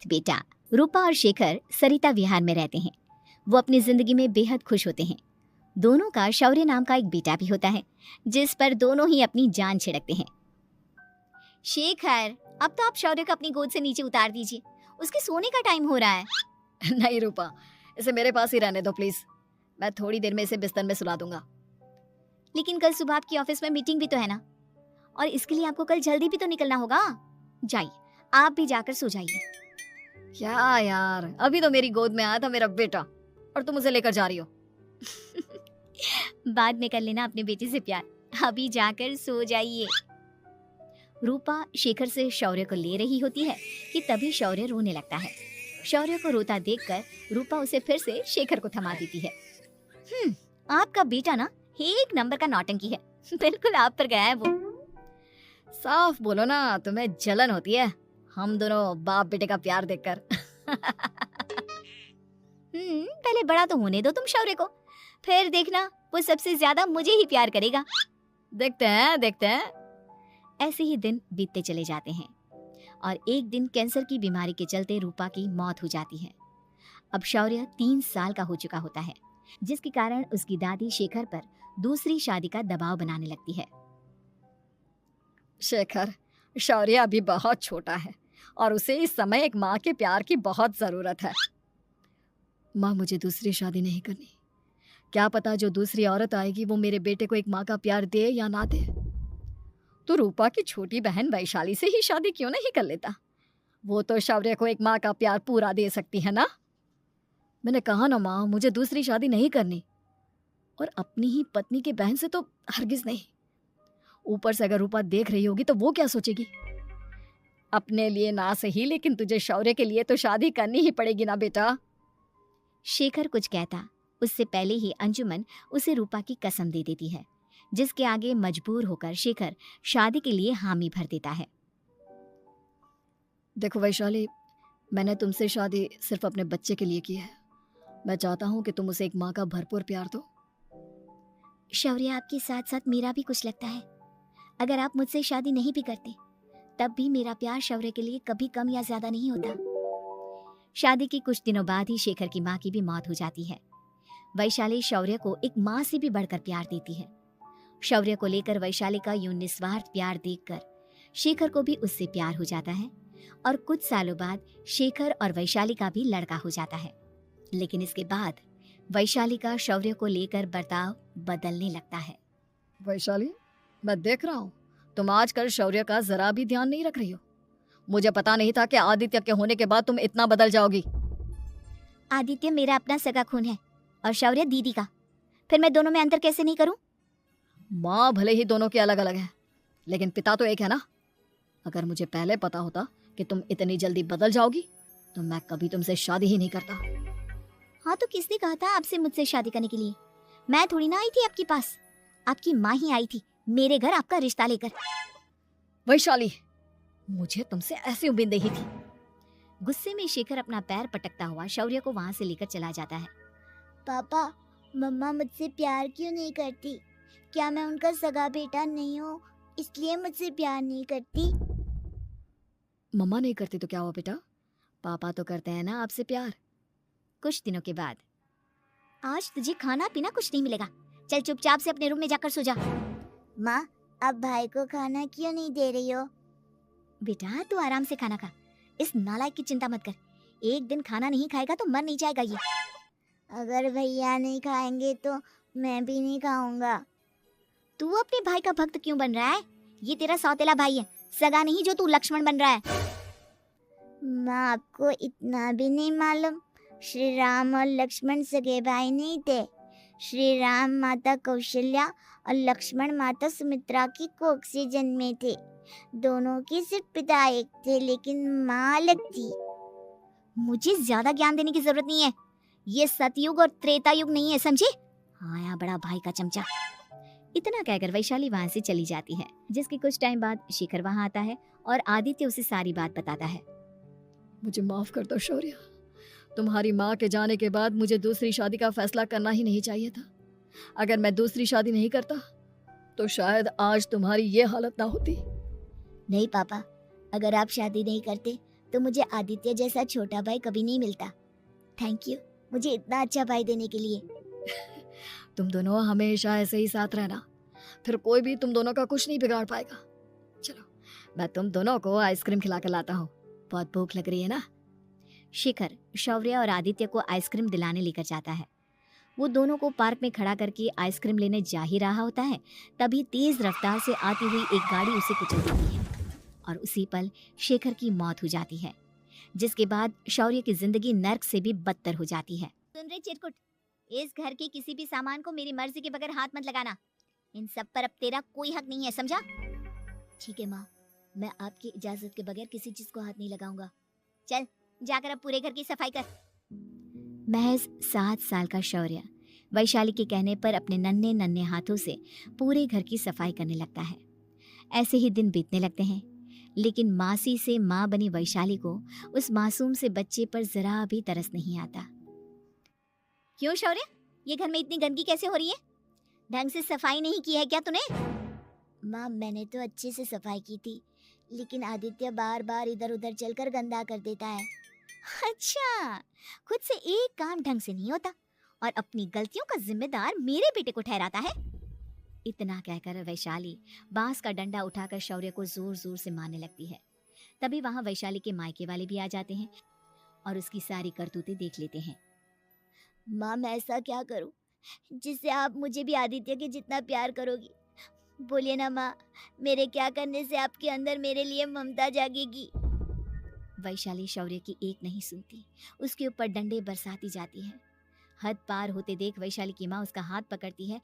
बेटा। रूपा और शेखर सरिता विहार में रहते हैं। वो अपनी जिंदगी में बेहद खुश होते हैं। दोनों का शौर्य नाम का एक बेटा भी होता है, जिस पर दोनों ही अपनी जान छिड़कते हैं। शेखर, अब तो आप शौर्य को अपनी गोद से नीचे उतार दीजिए, उसके सोने का टाइम हो रहा है। नहीं रूपा, इसे मेरे पास ही रहने दो प्लीज। मैं थोड़ी देर में इसे बिस्तर में सुला दूंगा। लेकिन कल सुबह आपकी ऑफिस में मीटिंग भी तो है ना, और इसके लिए आपको कल जल्दी भी तो निकलना होगा। जाइए, आप भी जाकर सो जाइए। क्या यार, अभी तो मेरी गोद में आया था मेरा बेटा और तुम उसे लेकर जा रही हो। बाद में कर लेना अपने बेटे से प्यार, अभी जाकर सो जाइए। रूपा शेखर से शौर्य को ले रही होती है कि तभी शौर्य रोने लगता है। शौर्य को रोता देखकर रूपा उसे फिर से शेखर को थमा देती है। आपका बेटा ना एक नंबर का नौटंकी है, बिल्कुल आप पर गया है वो। साफ बोलो ना, तुम्हें जलन होती है हम दोनों बाप बेटे का प्यार देखकर। पहले बड़ा तो होने दो तुम शौर्य को, फिर देखना वो सबसे ज्यादा मुझे ही प्यार करेगा। देखते हैं। ऐसे ही दिन बीतते चले जाते हैं और एक दिन कैंसर की बीमारी के चलते रूपा की मौत हो जाती है। अब शौर्य 3 साल का हो चुका होता है, जिसके कारण उसकी दादी शेखर पर दूसरी शादी का दबाव बनाने लगती है। शेखर, शौर्य अभी बहुत छोटा है और उसे इस समय एक माँ के प्यार की बहुत जरूरत है। माँ, मुझे दूसरी शादी नहीं करनी। क्या पता जो दूसरी औरत आएगी वो मेरे बेटे को एक माँ का प्यार दे या ना दे। तो रूपा की छोटी बहन वैशाली से ही शादी क्यों नहीं कर लेता? वो तो शौर्य को एक माँ का प्यार पूरा दे सकती है ना। मैंने कहा ना माँ, मुझे दूसरी शादी नहीं करनी, और अपनी ही पत्नी की बहन से तो हरगिज नहीं। ऊपर से अगर रूपा देख रही होगी तो वो क्या सोचेगी? अपने लिए ना सही, लेकिन तुझे शौर्य के लिए तो शादी करनी ही पड़ेगी ना बेटा। शेखर कुछ कहता उससे पहले ही अंजुमन उसे रूपा की कसम दे देती है, जिसके आगे मजबूर होकर शेखर शादी के लिए हामी भर देता है। देखो वैशाली, मैंने तुमसे शादी सिर्फ अपने बच्चे के लिए की है। मैं चाहता हूँ कि तुम उसे एक माँ का भरपूर प्यार दो। शौर्य, आपके साथ साथ मेरा भी कुछ लगता है। अगर आप मुझसे शादी नहीं भी करते तब भी मेरा प्यार शौर्य के लिए कभी कम या ज्यादा नहीं होता। शादी के कुछ दिनों बाद ही शेखर की माँ की भी मौत हो जाती है। वैशाली शौर्य को एक माँ से भी बढ़कर प्यार देती है। शौर्य को लेकर वैशाली का यूं निस्वार्थ प्यार देखकर शेखर को भी उससे प्यार हो जाता है और कुछ सालों बाद शेखर और वैशाली का भी लड़का हो जाता है। लेकिन इसके बाद वैशाली का शौर्य को लेकर बर्ताव बदलने लगता है। वैशाली, मैं देख रहा हूँ तुम आजकल शौर्य का जरा भी ध्यान नहीं रख रही हो। मुझे पता नहीं था कि आदित्य के होने के बाद तुम इतना बदल जाओगी। आदित्य मेरा अपना सगा खून है और शौर्य दीदी का, फिर मैं दोनों में अंतर कैसे नहीं करूं? माँ भले ही दोनों के अलग अलग है, लेकिन पिता तो एक है ना। अगर मुझे पहले पता होता कि तुम इतनी जल्दी बदल जाओगी तो मैं कभी तुमसे शादी ही नहीं करता। हाँ, तो किसने कहा था आपसे मुझसे शादी करने के लिए? मैं थोड़ी ना आई थी आपके पास, आपकी माँ ही आई थी मेरे घर आपका रिश्ता लेकर। वैशाली, मुझे तुमसे ऐसी उम्मीद नहीं थी। गुस्से में शेखर अपना पैर पटकता हुआ शौर्य को वहां से लेकर चला जाता है। पापा, मम्मा मुझसे प्यार क्यों नहीं करती? क्या मैं उनका सगा बेटा नहीं हूँ इसलिए मुझसे प्यार नहीं करती? मम्मा नहीं करती तो क्या हुआ बेटा, पापा तो करते हैं ना आपसे प्यार। कुछ दिनों के बाद, आज तुझे खाना पीना कुछ नहीं मिलेगा, चल चुपचाप से अपने रूम में जाकर सो जा। माँ, अब भाई को खाना क्यों नहीं दे रही हो? बेटा तू आराम से खाना खा, इस नालायक की चिंता मत कर। एक दिन खाना नहीं खाएगा तो मर नहीं जाएगा ये। अगर भैया नहीं खाएंगे तो मैं भी नहीं खाऊंगा। तू अपने भाई का भक्त क्यों बन रहा है? ये तेरा सौतेला भाई है, सगा नहीं जो तू लक्ष्मण बन रहा है। माँ, आपको इतना भी नहीं मालूम? श्री राम और लक्ष्मण सगे भाई नहीं थे। श्री राम माता कौशल्या और लक्ष्मण माता सुमित्रा की कोख से जन्मे थे। दोनों के सिर्फ पिता एक थे, लेकिन माँ अलग थी। मुझे ज्यादा ज्ञान देने की जरूरत नहीं है, ये सतयुग और त्रेता युग नहीं है, समझे? आया बड़ा भाई का चमचा। इतना कहकर वैशाली वहां से चली जाती है, जिसके कुछ टाइम बाद शेखर वहां आता है और आदित्य उसे सारी बात बताता है। मुझे माफ कर दो शौर्य, तुम्हारी माँ के जाने के बाद मुझे दूसरी शादी का फैसला करना ही नहीं चाहिए था। अगर मैं दूसरी शादी नहीं करता तो शायद आज तुम्हारी ये हालत ना होती। नहीं पापा, अगर आप शादी नहीं करते तो मुझे आदित्य जैसा छोटा भाई कभी नहीं मिलता। थैंक यू मुझे इतना अच्छा भाई देने के लिए। तुम दोनों हमेशा ऐसे ही साथ रहना, फिर कोई भी तुम दोनों का कुछ नहीं बिगाड़ पाएगा। चलो मैं तुम दोनों को आइसक्रीम खिला कर लाता हूँ, बहुत भूख लग रही है ना। शिखर शौर्य और आदित्य को आइसक्रीम दिलाने लेकर जाता है। वो दोनों को पार्क में खड़ा करके आइसक्रीम लेने जा ही रहा होता है, तभी तेज रफ्तार से आती हुई एक गाड़ी उसे कुचल देती है और उसी पल शेखर की मौत हो जाती है, जिसके बाद शौर्य की जिंदगी नर्क से भी बदतर हो जाती है। सुन रे चिरकुट, इस घर के किसी भी सामान को मेरी मर्जी के बगैर हाथ मत लगाना। इन सब पर अब तेरा कोई हक नहीं है, समझा? ठीक है माँ, मैं आपकी इजाजत के बगैर किसी चीज को हाथ नहीं लगाऊंगा। चल जाकर अब पूरे घर की सफाई कर। महज 7 साल का शौर्य वैशाली के कहने पर अपने नन्हे नन्हे हाथों से पूरे घर की सफाई करने लगता है। ऐसे ही दिन बीतने लगते हैं, लेकिन मासी से माँ बनी वैशाली को उस मासूम से बच्चे पर जरा भी तरस नहीं आता। क्यों शौर्य, ये घर में इतनी गंदगी कैसे हो रही है? ढंग से सफाई नहीं की है क्या तूने? माँ मैंने तो अच्छे से सफाई की थी, लेकिन आदित्य बार बार इधर उधर चलकर गंदा कर देता है। अच्छा, खुद से एक काम ढंग से नहीं होता और अपनी गलतियों का जिम्मेदार मेरे बेटे को ठहराता है। इतना कहकर वैशाली बांस का डंडा उठाकर शौर्य को जोर जोर से मारने लगती है। तभी वहां वैशाली के मायके वाले भी आ जाते हैं और उसकी सारी करतूतें देख लेते हैं। माँ मैं ऐसा क्या करूँ जिससे आप मुझे भी आदित्य के जितना प्यार करोगी? बोलिए ना माँ, मेरे क्या करने से आपके अंदर मेरे लिए ममता जागेगी? वैशाली शौर्य की एक नहीं सुनती, उसके ऊपर डंडे बरसाती जाती है। हद पार होते देख वैशाली की माँ उसका हाथ पकड़ती है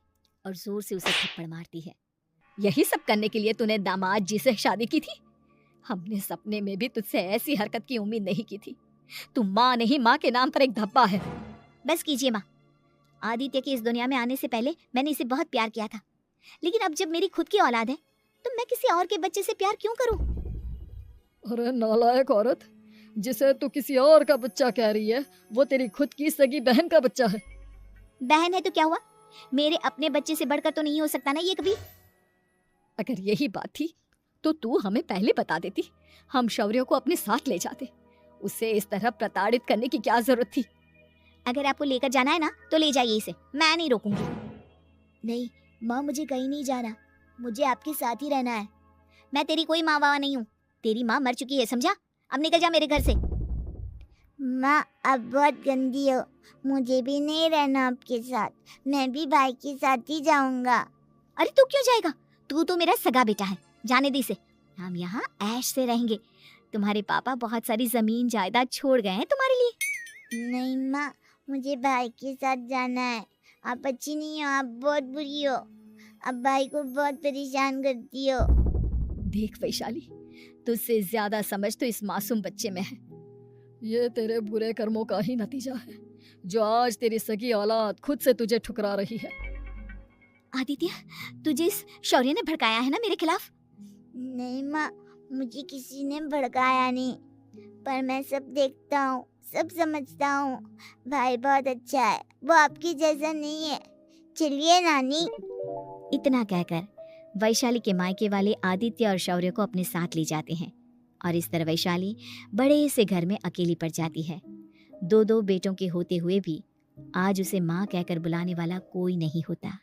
और जोर से उसे थप्पड़ मारती है। यही सब करने के लिए तूने दामाद जी से शादी की थी? हमने सपने में भी तुझसे ऐसी हरकत की उम्मीद नहीं की थी। तू माँ नहीं, माँ के नाम पर एक धब्बा है। बस कीजिए माँ, आदित्य के इस दुनिया में आने से पहले मैंने इसे बहुत प्यार किया था, लेकिन अब जब मेरी खुद की औलाद है तो मैं किसी और के बच्चे से प्यार क्यों करूं? अरे नालायक औरत, जिसे तू किसी और का बच्चा कह रही है वो तेरी खुद की सगी बहन का बच्चा है। बहन है तो क्या हुआ, मेरे अपने बच्चे से बढ़कर तो नहीं हो सकता ना ये कभी। अगर यही बात थी तो तू हमें पहले बता देती, हम शौर्य को अपने साथ ले जाते। उसे इस तरह प्रताड़ित करने की क्या जरूरत थी? अगर आपको लेकर जाना है ना तो ले जाइए इसे, मैं नहीं रोकूंगी। नहीं माँ, मुझे कहीं नहीं जाना, मुझे आपके साथ ही रहना है। मैं तेरी कोई माँ बाबा नहीं हूँ, तेरी माँ मर चुकी है, समझा? अब निकल जा मेरे घर से। माँ अब बहुत गंदी हो, मुझे भी नहीं रहना आपके साथ, मैं भी भाई के साथ ही जाऊंगा। अरे तू क्यों जाएगा, तू तो मेरा सगा बेटा है, जाने दे इसे। हम यहाँ ऐश से रहेंगे, तुम्हारे पापा बहुत सारी जमीन जायदाद छोड़ गए हैं तुम्हारे लिए। नहीं माँ, मुझे भाई के साथ जाना है। आप अच्छी नहीं हो, आप बहुत बुरी हो, आप भाई को बहुत परेशान करती हो। देख वैशाली, तुझसे ज्यादा समझ तो इस मासूम बच्चे में है। ये तेरे बुरे कर्मों का ही नतीजा है जो आज तेरी सगी औलाद खुद से तुझे ठुकरा रही है। आदित्य, तुझे इस शौर्य ने भड़काया है ना मेरे खिलाफ? नहीं माँ, मुझे किसी ने भड़काया नहीं, पर मैं सब देखता हूँ, सब समझता हूँ। भाई बहुत अच्छा है, वो आपकी जैसा नहीं है। चलिए नानी। इतना कहकर वैशाली के मायके वाले आदित्य और शौर्य को अपने साथ ले जाते हैं और इस तरह वैशाली बड़े से घर में अकेली पड़ जाती है। 2 बेटों के होते हुए भी आज उसे माँ कहकर बुलाने वाला कोई नहीं होता।